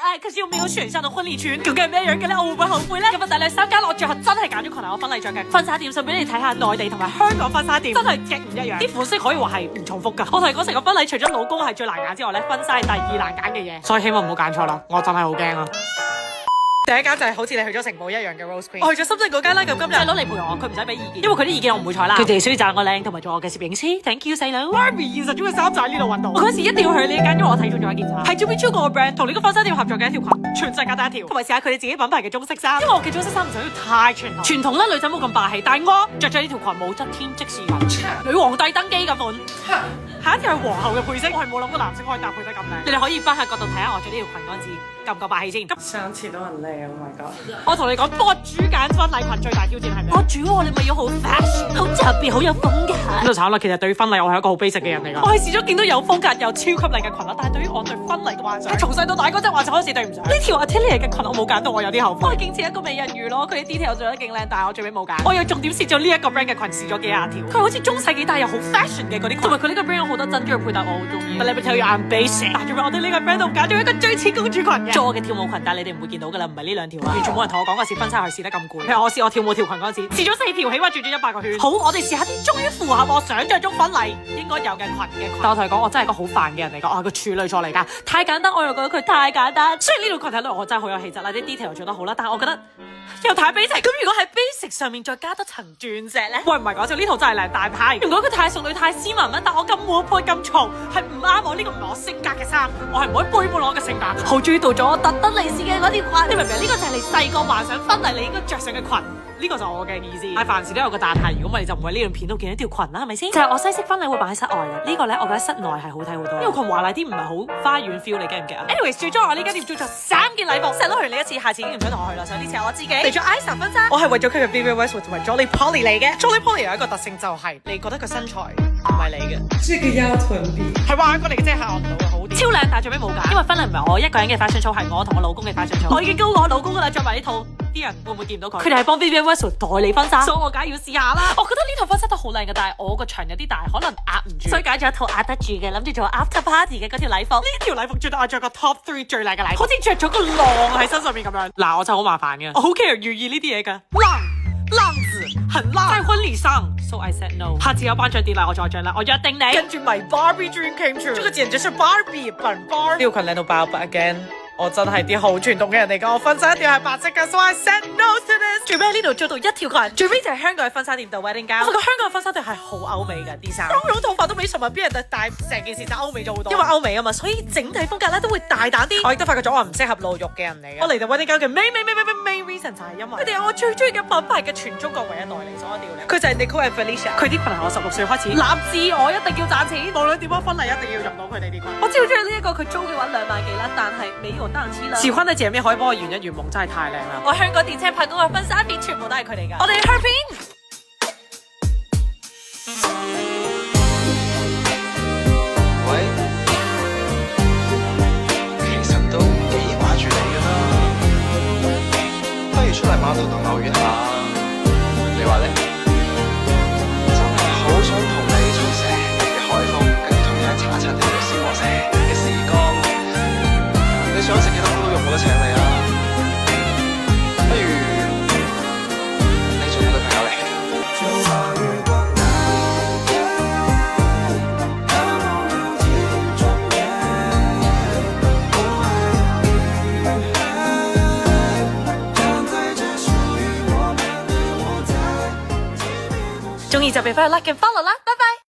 愛，可是又沒有選項的婚禮裙，究竟係咩樣嘅咧？我會唔會後悔咧？咁啊，大量3加6，最後真係揀咗裙係我婚禮着嘅婚紗店，順便你睇下內地同埋香港婚紗店真係極唔一樣，啲款式可以話係唔重複㗎。我同你講，成個婚禮除咗老公係最難揀之外咧，婚紗係第2難揀嘅嘢，所以希望唔好揀錯啦，我真係好驚啊！第一間就係好似你去咗城堡一樣嘅 Rose Queen， 我去咗深圳嗰間啦。咁今日細佬嚟陪我，佢唔使俾意見，因為佢啲意見我唔會睬啦。佢哋需要讚我靚，同埋做我嘅攝影師。Thank you 細佬。Barbie 現實中嘅衫就喺呢度揾到。我嗰時一定要去呢一間，因為我睇中咗一件衫，係 Jimmy Choo 個 brand 同呢個婚紗店合作嘅一條裙，全世界第一條，同埋試下佢哋自己品牌嘅中式衫。因為我嘅中式衫唔想要太傳統，傳統咧女仔冇咁霸氣，但係我着咗呢條裙武則天即是女皇帝登基嘅款。下一條係皇后嘅配色，我係冇諗過藍色可以搭配得咁靚。你哋可以翻下角度睇下我着呢條裙嗰陣時夠唔夠霸氣先。上次都很靚 ，Oh my god！我同你講，博主揀婚禮裙最大挑戰係咩？博主喎，你咪要好 fashion， 好特別，好有風格。咁就慘啦，其實對於婚禮我係一個好 basic 嘅人嚟㗎。我係試咗見到有風格又超級靚嘅裙啦，但係對於我對婚禮嘅幻想，從細到大嗰陣話就開始對唔上。呢條 Atelier 嘅裙我冇揀到，我有啲後悔。我係勁似一個美人魚咯，佢啲 detail 做得勁靚，但係我最尾冇揀。我有重點試咗呢一個 brand 嘅裙，試咗幾廿條。佢好似中世紀但係又好 fashion 嘅嗰啲裙，同埋佢呢個 brand 有好多珍珠嘅配搭，我好中意。But let me tell you I'm basic，但係我哋呢個 brand 度揀咗一個最似公主裙嘅。做我嘅跳舞裙，但係你哋唔會見到㗎啦，唔係呢兩條啊。完全冇人同我講過試婚紗係試得咁攰。譬如我試我跳舞條裙嗰陣時，試咗4條，起碼轉咗100個圈。好，我哋試下啲終於符合我想像中婚禮應該有嘅裙嘅裙。但我同你講，我真係個好煩嘅人嚟㗎，我係個處女座嚟㗎，太簡單我又覺得佢太簡單。雖然呢條裙睇落我真係好有氣質啦，啲 detail 又做得好啦，但係我覺得又太 basic。咁如果係 basic 上面再加多層鑽石咧，喂唔係講笑，呢套真係靚大牌。如果佢太淑女太斯文啦，但我咁活潑咁嘈，係唔啱我呢個唔係我性格嘅衫，我係唔可以背叛我嘅性格。好中意到咗我特登嚟試嘅嗰條裙，你明唔明？呢個就係你細個幻想婚禮你應該着上嘅裙。呢個就係我嘅意思，係凡事都有個但係，如果唔係你就唔會喺呢段片度見到條裙啦，係咪先？就係我西式婚禮會擺喺室外嘅，呢個咧我覺得室內係好睇好多。呢個裙華麗啲，唔係好花園 feel， 你記唔記啊 ？Anyways，最終我呢間店做咗3件禮服，成日攞完你一次，下次已經唔想同我去啦。所以呢次係我自己嚟咗 Isa 婚紗，我係為咗佢嘅 Vivienne Westwood 同埋 Jolly Polly 嚟嘅。Jolly Polly 有一個特性就係你覺得佢身材唔係你嘅，這個腰臀比係彎過嚟嘅，真係嚇我唔到啊！好啲，超靚，但係最尾冇揀，因為婚禮唔係我一個人嘅 fashion show，係我同我老公嘅 fashion show。我已經高我老公噶啦，着埋呢套。啲人會唔會見到佢？佢哋係幫 Vivienne Westwood 代理婚紗，所以我梗係要試下啦。我覺得呢套婚紗都好靚嘅，但係我個場有啲大，可能壓唔住，所以揀咗一套壓得住嘅，諗住做 after party 嘅嗰條禮服。呢條禮服絕對我着個 top 3最靚嘅禮服，好似着咗個浪喺身上面咁樣。嗱，我就好麻煩嘅，我好 care 寓意呢啲嘢㗎。浪子很浪，在婚禮上 ，so I said no。下次有頒獎典禮我再着啦，我約定你。跟住咪 Barbie dream came true，這個簡直是 Barbie 本 Barbie。呢條裙靚到爆，but again。我真係啲好傳統嘅人嚟㗎，我婚紗一定係白色嘅 ，so I said no to this。最尾喺呢度做到一條裙，最尾就係香港嘅婚紗店度 wedding gown。我覺得香港嘅婚紗店係好歐美㗎啲衫，妝容頭髮都比上文邊人但成件事就歐美咗好多。因為歐美啊嘛，所以整體風格咧都會大膽啲。我亦都發覺咗我唔適合露肉嘅人嚟嘅。我嚟到 wedding gown 嘅 main reason 就係因為佢哋係我最中意嘅品牌嘅全中國唯一代理，所以一定要嚟。佢就係 Nicole and Felicia， 佢啲裙係我16歲開始立志，我一定要賺錢，無論點樣婚禮一定要用到佢哋啲裙。我超中意呢一個，佢租嘅話2萬幾啦，但係美容單止啦。時婚嘅姐妹可以幫我圓一圓夢，真係太靚啦！我香港電車拍嗰個婚紗片全部都係佢哋㗎。我哋去片。喂，其實都幾掛住你㗎啦，不如出嚟碼頭度偶遇下，你話咧？真係好想同你吹成日嘅海風，跟住同你一齊聽到消磨成嘅時光。你想食幾多都用冇得請你啊！不如你做我女朋友嚟。中意就俾翻個 like 嘅 follow 啦。